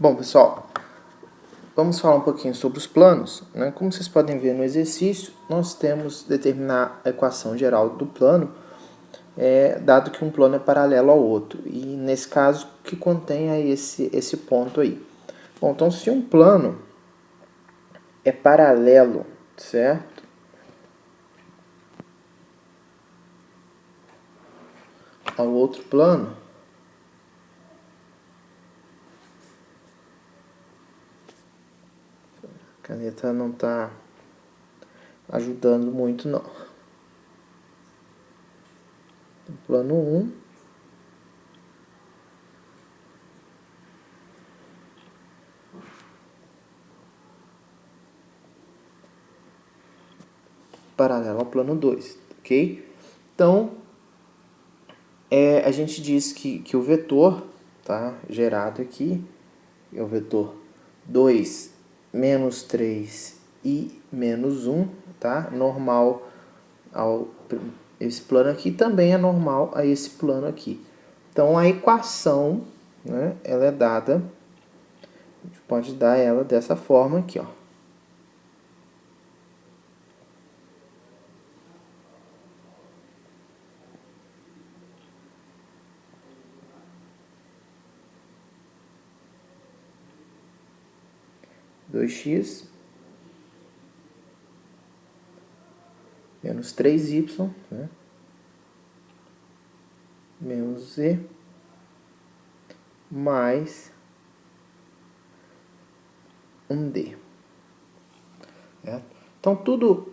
Bom, pessoal, vamos falar um pouquinho sobre os planos, né? Como vocês podem ver no exercício, nós temos determinar a equação geral do plano, dado que um plano é paralelo ao outro. E nesse caso, que contém aí esse ponto aí. Bom, então se um plano é paralelo, certo? Ao outro plano, a caneta não está ajudando muito, não. Plano 1, paralelo ao plano 2, ok? Então, a gente diz que o vetor, tá, gerado aqui, é o vetor 2, menos 3 e menos 1, tá? Normal ao esse plano aqui também é normal a esse plano aqui. Então, a equação, né, ela é dada, a gente pode dar ela dessa forma aqui, ó. Dois x menos 3y, né? Menos z mais 1d. Então, tudo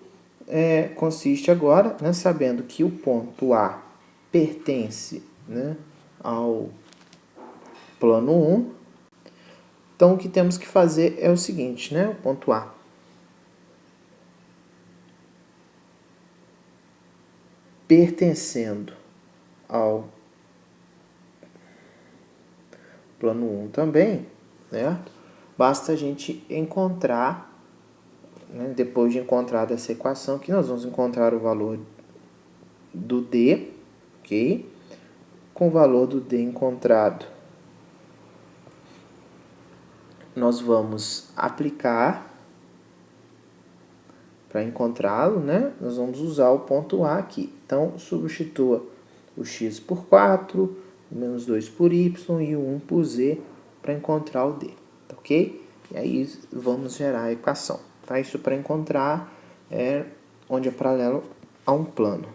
consiste agora, né, sabendo que o ponto A pertence, né, ao plano 1. Então, o que temos que fazer é o seguinte, né, o ponto A. Pertencendo ao plano 1 também, né, basta a gente encontrar, né, depois de encontrar essa equação, que nós vamos encontrar o valor do D, ok? Com o valor do D encontrado, nós vamos aplicar para encontrá-lo, né? Nós vamos usar o ponto A aqui. Então, substitua o x por 4, o menos 2 por y e o 1 por z para encontrar o D, tá ok? E aí vamos gerar a equação, tá? Isso para encontrar onde é paralelo a um plano.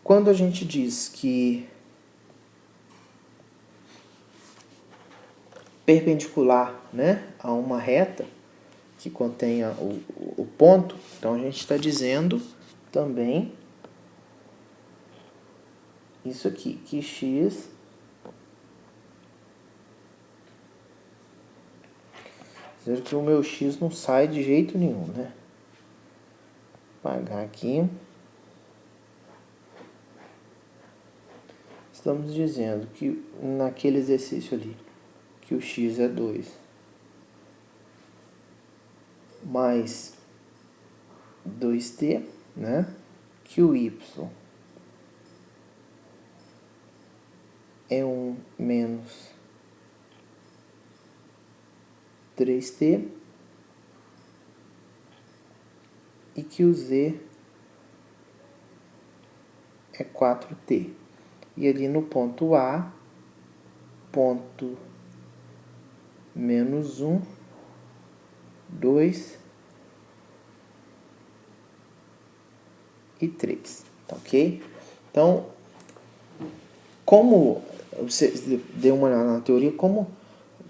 Quando a gente diz que perpendicular, né, a uma reta que contenha o ponto, então a gente está dizendo também isso aqui, que x dizer que o meu x não sai de jeito nenhum, né? Vou apagar aqui. Estamos dizendo que naquele exercício ali, que o x é 2 mais 2t, né? Que o y é 1 menos 3t e que o z é 4t. E ali no ponto A, ponto menos 1, 2 e 3, tá ok? Então, como você deu uma olhada na teoria, como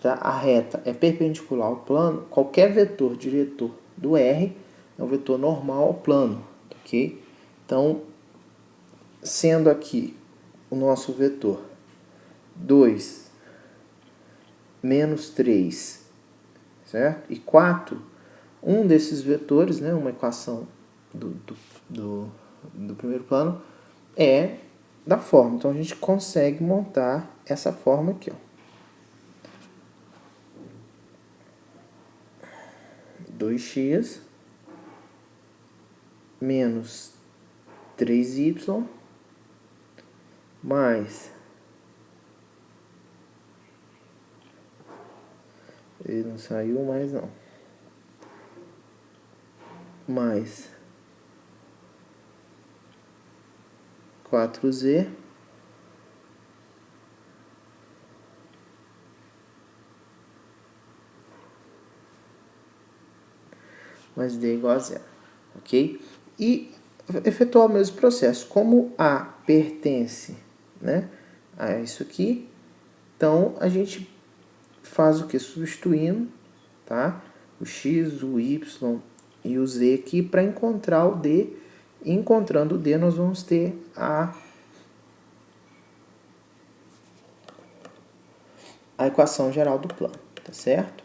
a reta é perpendicular ao plano, qualquer vetor diretor do R é um vetor normal ao plano, ok? Então, sendo aqui o nosso vetor 2 menos 3, certo? E 4, um desses vetores, né, uma equação do primeiro plano, é da forma. Então, a gente consegue montar essa forma aqui, ó. 2x menos 3y mais Ele não saiu mais não. Mais 4z mais d igual a zero, ok? E efetuar o mesmo processo. Como A pertence, né, a isso aqui, então a gente faz o que? Substituindo, tá? O x, o y e o z aqui para encontrar o d. E encontrando o d, nós vamos ter a equação geral do plano, tá certo?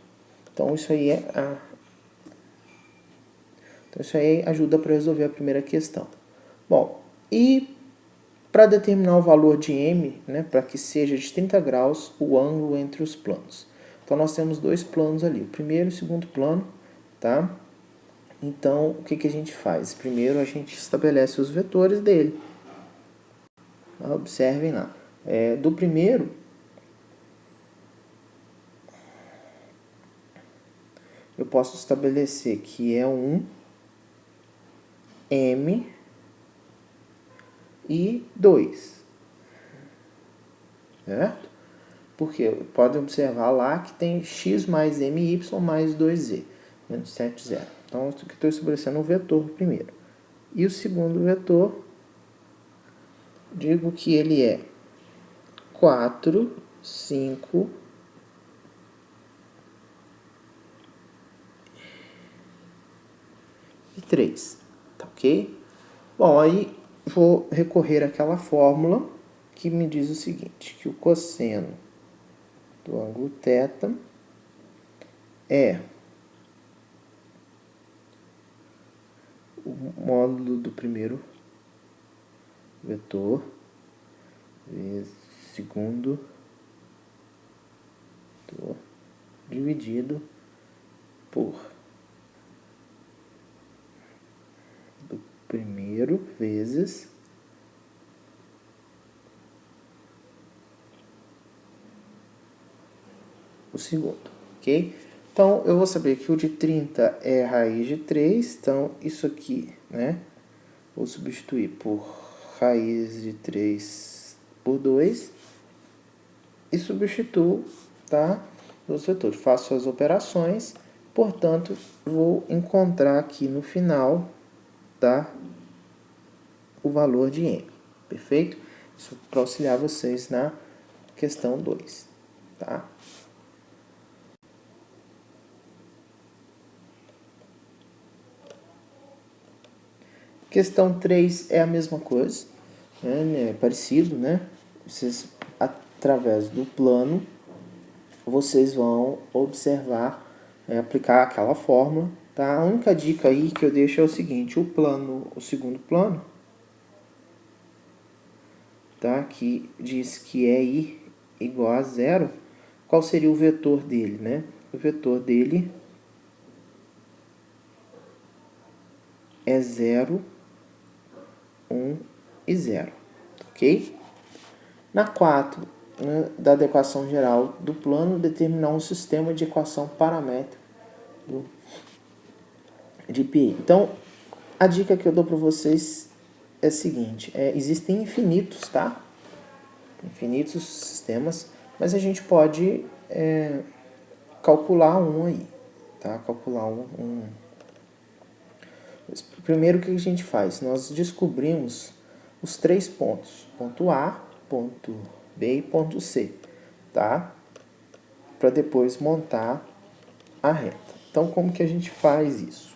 Então isso aí ajuda para resolver a primeira questão. Bom, e para determinar o valor de m, né, para que seja de 30 graus o ângulo entre os planos. Então nós temos dois planos ali, o primeiro e o segundo plano, tá? Então o que a gente faz? Primeiro a gente estabelece os vetores dele. Observem lá. Do primeiro, eu posso estabelecer que é um m e 2, certo? Porque podem observar lá que tem x mais my mais 2z, menos 7, 0. Então, aqui estou estabelecendo um vetor primeiro. E o segundo vetor, digo que ele é 4, 5 e 3, tá ok? Bom, aí vou recorrer àquela fórmula que me diz o seguinte, que o cosseno do ângulo θ é o módulo do primeiro vetor vezes segundo vetor dividido por do primeiro vezes o segundo, ok? Então, eu vou saber que o de 30 é raiz de 3, então isso aqui, né, vou substituir por raiz de 3 por 2 e substituo, tá, os vetores. Faço as operações, portanto, vou encontrar aqui no final, tá, o valor de m, perfeito? Isso para auxiliar vocês na questão 2, tá? Questão 3 é a mesma coisa, né? É parecido, né? Vocês, através do plano, vocês vão observar, aplicar aquela fórmula, tá? A única dica aí que eu deixo é o seguinte, o segundo plano, tá? Que diz que é i igual a zero, qual seria o vetor dele, né? O vetor dele é 0, 1 e 0, ok? Na 4, né, da equação geral do plano, determinar um sistema de equação paramétrica de PI. Então, a dica que eu dou para vocês é a seguinte, existem infinitos, tá? Infinitos sistemas, mas a gente pode calcular um aí, tá? Calcular um. Primeiro, o que a gente faz? Nós descobrimos os 3 pontos, ponto A, ponto B e ponto C, tá? Para depois montar a reta. Então, como que a gente faz isso?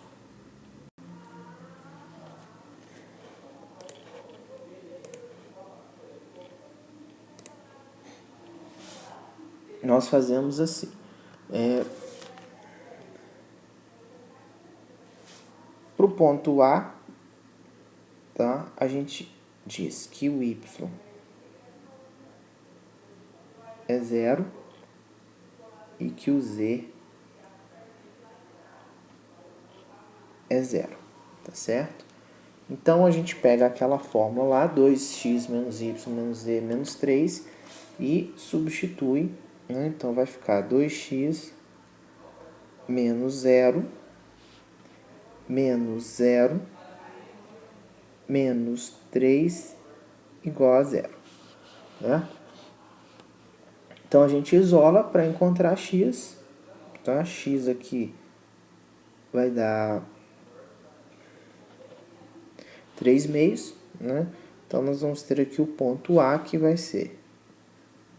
Nós fazemos assim. Para o ponto A, tá? A gente diz que o y é 0 e que o z é 0, tá certo? Então, a gente pega aquela fórmula lá, 2x menos y menos z menos 3, e substitui, né? Então, vai ficar 2x menos 0, menos 0, menos 3 igual a 0. Né? Então, a gente isola para encontrar x. Então, a x aqui vai dar 3 meios, né? Então, nós vamos ter aqui o ponto A, que vai ser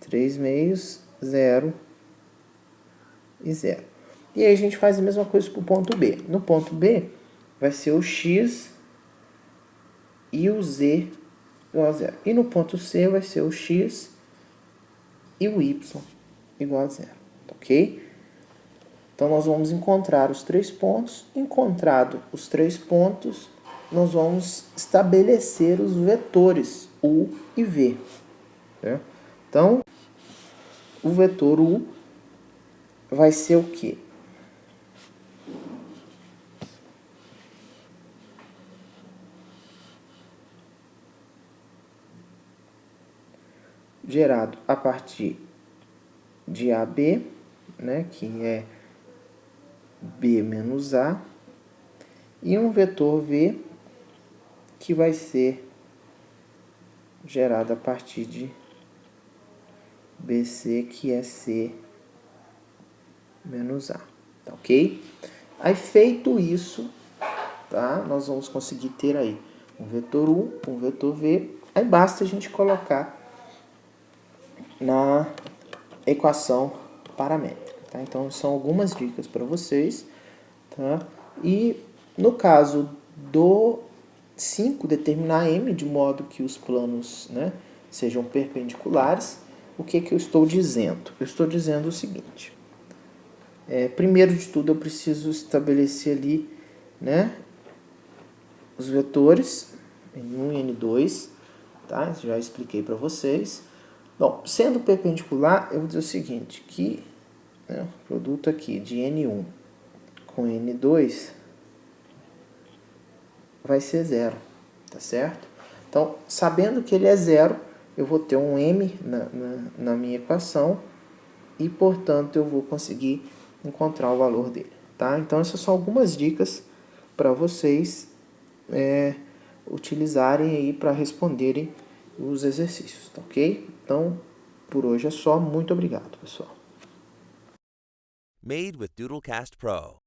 3 meios, 0 e 0. E aí, a gente faz a mesma coisa para o ponto B. No ponto B, vai ser o x e o z igual a 0. E no ponto C, vai ser o x e o y igual a 0. Ok? Então, nós vamos encontrar os 3 pontos. Encontrado os 3 pontos, nós vamos estabelecer os vetores U e V. Né? Então, o vetor U vai ser o quê? Gerado a partir de AB, né, que é B menos A, e um vetor V, que vai ser gerado a partir de BC, que é C menos A, tá ok? Aí, feito isso, tá, nós vamos conseguir ter aí um vetor U, um vetor V, aí basta a gente colocar na equação paramétrica, tá? Então, são algumas dicas para vocês, tá? E no caso do 5, determinar M de modo que os planos, né, sejam perpendiculares, o que eu estou dizendo? Eu estou dizendo o seguinte. Primeiro de tudo, eu preciso estabelecer ali, né, os vetores N1 e N2, tá? Isso já expliquei para vocês. Bom, sendo perpendicular, eu vou dizer o seguinte, que, né, o produto aqui de N1 com N2 vai ser 0, tá certo? Então, sabendo que ele é 0, eu vou ter um M na minha equação e, portanto, eu vou conseguir encontrar o valor dele, tá? Então, essas são algumas dicas para vocês utilizarem aí para responderem os exercícios, tá ok? Então, por hoje é só. Muito obrigado, pessoal. Made with Doodlecast Pro.